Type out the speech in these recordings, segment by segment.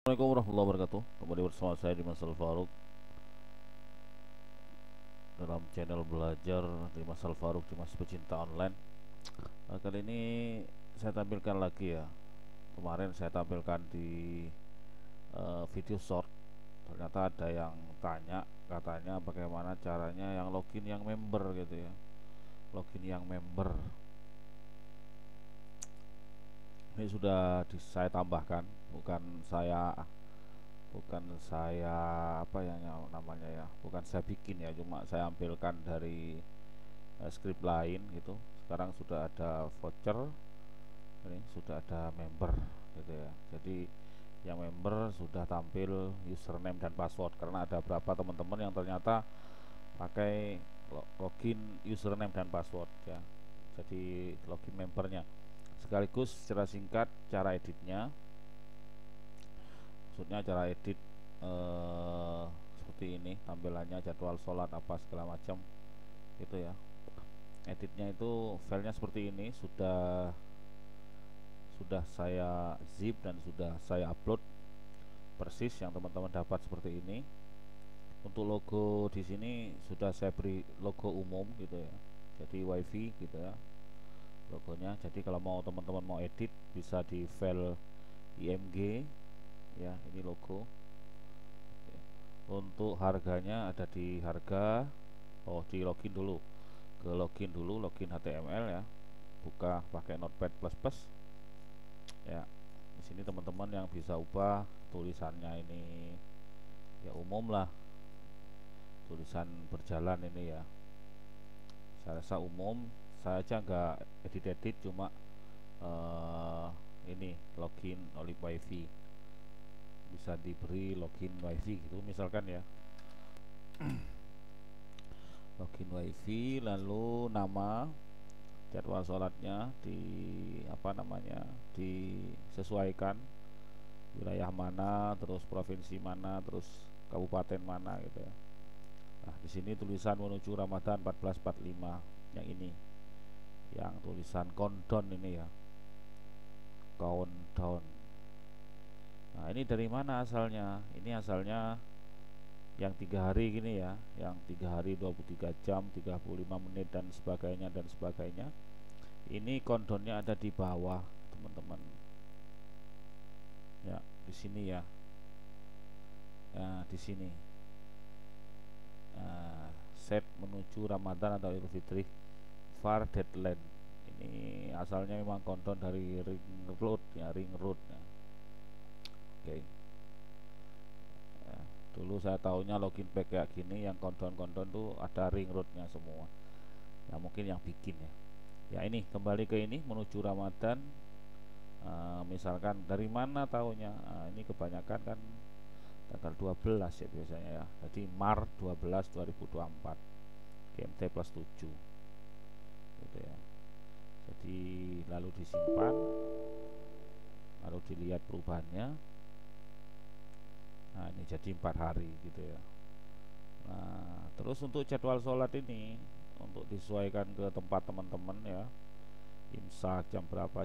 Assalamualaikum warahmatullahi wabarakatuh. Kembali bersama saya Dimas Al-Faruq dalam channel belajar Dimas Al-Faruq, Dimas Pecinta Online. Kali ini saya tampilkan lagi ya. Kemarin saya tampilkan di video short. Ternyata ada yang tanya, katanya bagaimana caranya yang login yang member gitu ya. Login yang member. Ini sudah saya tambahkan, bukan saya apa ya namanya ya, bukan saya bikin ya, cuma saya ambilkan dari script lain gitu. Sekarang sudah ada voucher, ini sudah ada member gitu ya. Jadi yang member sudah tampil username dan password, karena ada berapa teman-teman yang ternyata pakai login username dan password ya. Jadi login membernya. Sekaligus secara singkat cara editnya, maksudnya cara edit seperti ini tampilannya, jadwal sholat apa segala macam gitu ya. Editnya itu filenya seperti ini, sudah saya zip dan sudah saya upload persis yang teman-teman dapat seperti ini. Untuk logo di sini sudah saya beri logo umum gitu ya, jadi wifi gitu ya logonya. Jadi kalau mau teman-teman mau edit bisa di file img ya, ini logo. Untuk harganya ada di harga, di login dulu, login HTML ya, buka pakai Notepad++ ya. Di sini teman-teman yang bisa ubah tulisannya ini ya umum lah, tulisan berjalan ini ya, saya rasa umum. Saya aja nggak edit-edit, cuma ini login oleh wifi, bisa diberi login wifi gitu misalkan ya. Login wifi, lalu nama, jadwal sholatnya di apa namanya, disesuaikan wilayah mana, terus provinsi mana, terus kabupaten mana gitu ya. Nah, di sini tulisan menuju Ramadan 1445 yang ini, yang tulisan countdown ini ya, countdown. Nah, ini dari mana asalnya? Ini asalnya yang 3 hari gini ya, yang 3 hari 23 jam 35 menit dan sebagainya dan sebagainya. Ini countdownnya ada di bawah teman-teman ya, di sini ya. Nah, di sini set menuju Ramadan atau Idul Fitri far deadline. Ini asalnya memang countdown dari ring road ya, ring road ya. Oke. Ya, dulu saya tahunya login back kayak gini, yang countdown tuh ada ring roadnya semua ya, mungkin yang bikin ya. Ya, ini kembali ke ini menuju Ramadan. Misalkan dari mana tahunya, ini kebanyakan kan tanggal 12 ya biasanya ya, jadi Maret 12 2024 GMT+7 gitu ya. Jadi lalu disimpan, lalu dilihat perubahannya. Nah, ini jadi 4 hari gitu ya. Nah, terus untuk jadwal sholat ini untuk disesuaikan ke tempat teman-teman ya, imsak jam berapa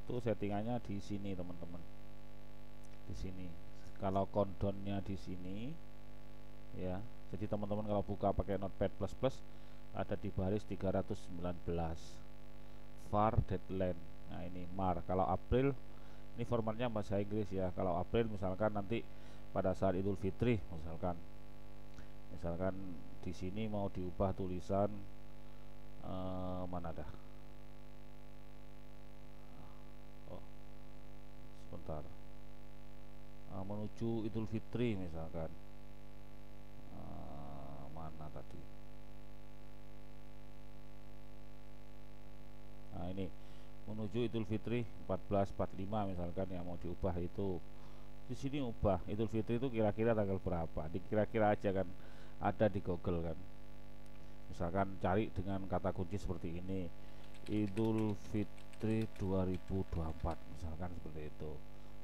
itu settingannya di sini teman-teman, di sini. Kalau countdownnya di sini ya, jadi teman-teman kalau buka pakai Notepad++ ada di baris 319 far deadline. Nah, ini Mar. Kalau April ini formatnya bahasa Inggris ya. Kalau April misalkan nanti pada saat Idul Fitri misalkan di sini mau diubah tulisan mana dah, sebentar, menuju Idul Fitri misalkan, mana tadi. Nah, ini menuju Idul Fitri 1445 misalkan yang mau diubah itu. Di sini ubah Idul Fitri itu kira-kira tanggal berapa, dikira-kira aja kan, ada di Google kan. Misalkan cari dengan kata kunci seperti ini, Idul Fitri 2024 misalkan seperti itu.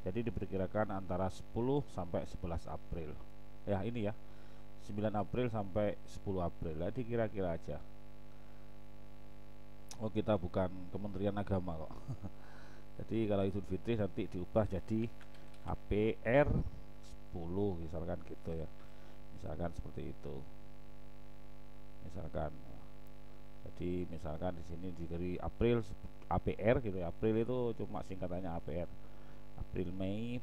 Jadi diperkirakan antara 10 sampai 11 April. Ya, ini ya. 9 April sampai 10 April. Jadi kira-kira aja. Oh, kita bukan Kementerian Agama kok. Jadi kalau Idul Fitri nanti diubah jadi APR 10 misalkan gitu ya, misalkan seperti itu misalkan. Jadi misalkan di sini diberi April APR gitu ya. April itu cuma singkatannya APR. April Mei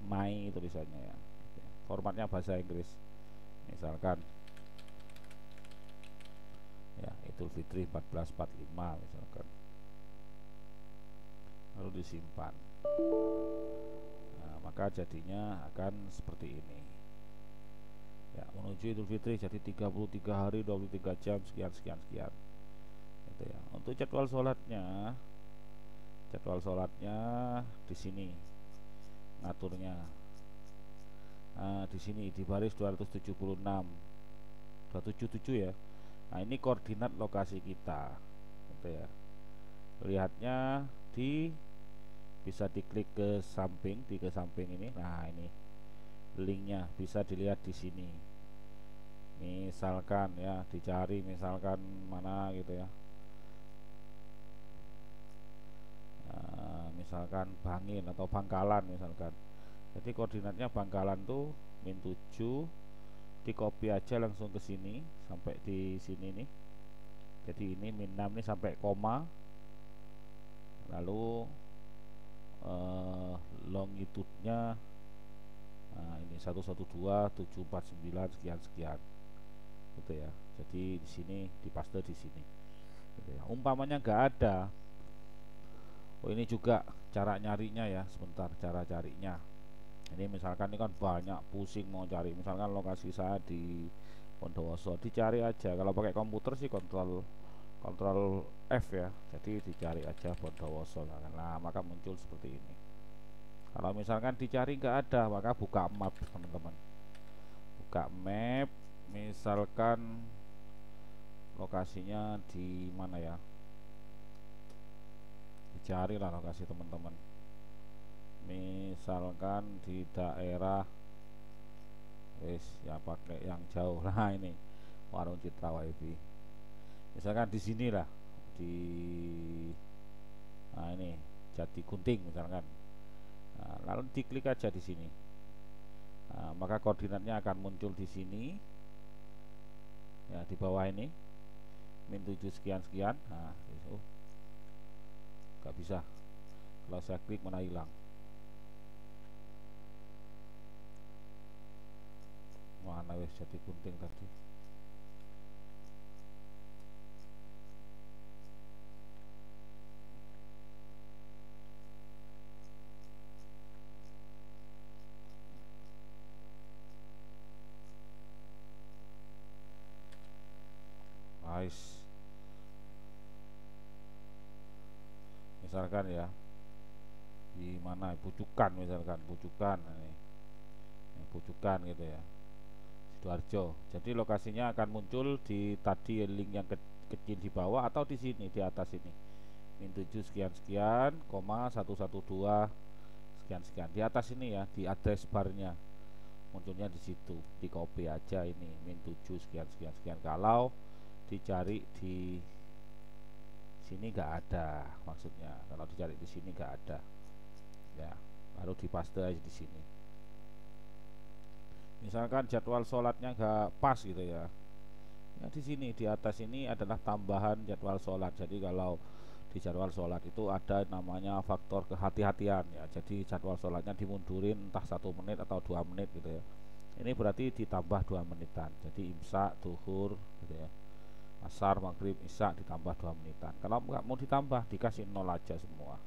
tulisannya ya. Gitu ya. Formatnya bahasa Inggris. Misalkan ya Idul Fitri 1445 misalkan. Lalu disimpan. Nah, maka jadinya akan seperti ini. Ya, menuju Idul Fitri jadi 33 hari 23 jam sekian sekian sekian. Gitu ya. Untuk jadwal sholatnya di sini ngaturnya. Nah, di sini di baris 276 277 ya. Nah, ini koordinat lokasi kita. Gitu ya. Lihatnya di bisa diklik ke samping, ke samping ini. Nah, ini linknya bisa dilihat di sini. Misalkan ya, dicari misalkan mana gitu ya. Misalkan Bangil atau Bangkalan misalkan. Jadi koordinatnya Bangkalan tuh -7, di copy aja langsung ke sini sampai di sini nih. Jadi ini -6 nih sampai koma. Lalu longitude-nya nah ini 112.749 sekian sekian gitu ya. Jadi di sini dipaste di sini gitu ya. Umpamanya nggak ada, oh ini juga cara nyarinya ya, sebentar cara carinya. Ini misalkan ini kan banyak pusing mau cari, misalkan lokasi saya di Bondowoso, dicari aja. Kalau pakai komputer sih kontrol kontrol F ya, jadi dicari aja Bondowoso. Nah, maka muncul seperti ini. Kalau misalkan dicari nggak ada, maka buka map teman-teman, buka map, misalkan lokasinya di mana ya, dicari lah lokasi teman-teman. Misalkan di daerah ya pakai yang jauh lah, ini Warung Citra WiFi. Misalkan di sini lah, di nah ini Jati Gunting misalkan. Nah, lalu diklik aja di sini. Nah, maka koordinatnya akan muncul di sini. Ya, di bawah ini -7 sekian sekian. Nah, nggak bisa. Kalau saya klik mana hilang. Mana wes Jati Gunting tadi. Nice. Misalkan ya di mana Pucukan misalkan, Pucukan ini Pucukan gitu ya, Sidoarjo. Jadi lokasinya akan muncul di tadi link yang kecil di bawah atau di sini di atas ini -7 sekian sekian, koma 112 sekian sekian di atas ini ya, di address barnya munculnya di situ. Di copy aja ini -7 sekian sekian sekian. Kalau dicari di sini nggak ada, maksudnya kalau dicari di sini nggak ada ya, lalu dipaste aja di sini. Misalkan jadwal sholatnya nggak pas gitu ya, ya di sini di atas ini adalah tambahan jadwal sholat. Jadi kalau di jadwal sholat itu ada namanya faktor kehati-hatian ya, jadi jadwal sholatnya dimundurin entah 1 menit atau 2 menit gitu ya. Ini berarti ditambah 2 menitan, jadi imsak, duhur gitu ya, asar, maghrib, isya ditambah 2 menitan. Kalau nggak mau ditambah dikasih 0 aja semua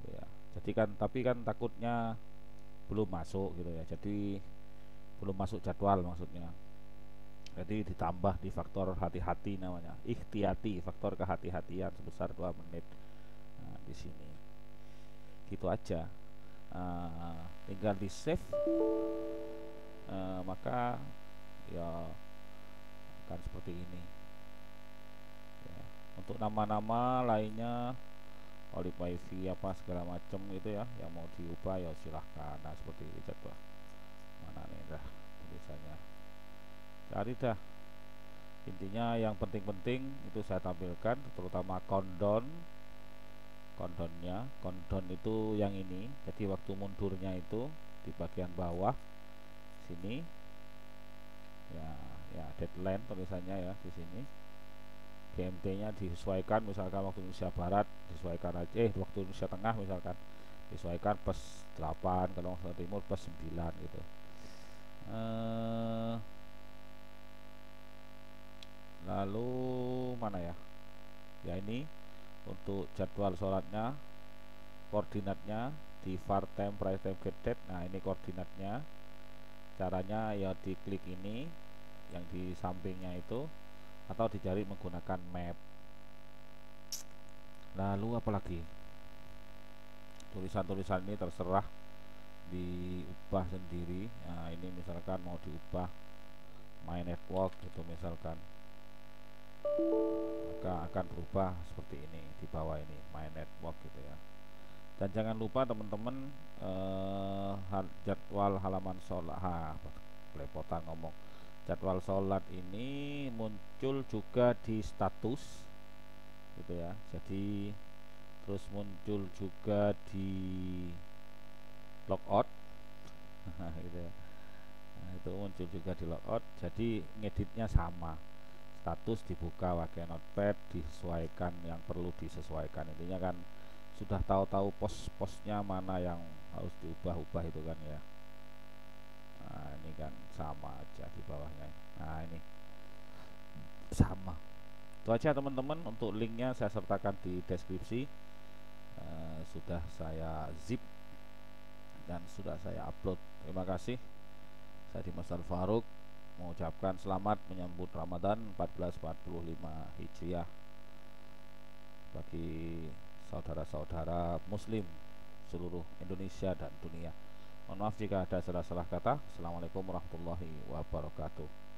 ya. Jadi kan, tapi kan takutnya belum masuk gitu ya, jadi belum masuk jadwal maksudnya. Jadi ditambah di faktor hati-hati, namanya ikhtiyati, faktor kehati-hatian sebesar 2 menit. Nah, di sini gitu aja. Tinggal di save, maka ya akan seperti ini ya. Untuk nama-nama lainnya Olive WiFi apa segala macam gitu ya, yang mau diubah ya silahkan. Nah, seperti ini jadwal. Mana nih dah tulisannya, cari dah. Intinya yang penting-penting itu saya tampilkan, terutama kondonnya. Kondon itu yang ini, jadi waktu mundurnya itu di bagian bawah sini ya, ya deadline tulisannya ya di sini. GMT-nya disesuaikan, misalkan waktu Indonesia Barat disesuaikan aja, waktu Indonesia Tengah misalkan disesuaikan plus 8, kalau Indonesia Timur plus 9 gitu. Lalu mana ya? Ya ini untuk jadwal sholatnya, koordinatnya di var time price time get date. Nah ini koordinatnya, caranya ya diklik ini yang di sampingnya itu, atau dicari menggunakan map. Lalu apalagi, tulisan-tulisan ini terserah diubah sendiri. Nah ini misalkan mau diubah my network gitu misalkan, maka akan berubah seperti ini di bawah ini my network gitu ya. Dan jangan lupa teman-teman, jadwal halaman sholat, belepotan ngomong, jadwal sholat ini muncul juga di status gitu ya. Jadi terus muncul juga di logout gitu ya. Nah, itu muncul juga di logout, jadi ngeditnya sama, status dibuka pakai notepad, disesuaikan yang perlu disesuaikan. Intinya kan sudah tahu-tahu pos-posnya mana yang harus diubah-ubah itu kan ya. Nah ini kan sama aja di bawahnya. Nah ini sama. Itu aja teman-teman, untuk linknya saya sertakan di deskripsi. Sudah saya zip dan sudah saya upload. Terima kasih. Saya Dimas Al-Faruq mengucapkan selamat menyambut Ramadan 1445 Hijriah bagi saudara-saudara muslim seluruh Indonesia dan dunia. Mohon maaf jika ada salah-salah kata. Assalamualaikum warahmatullahi wabarakatuh.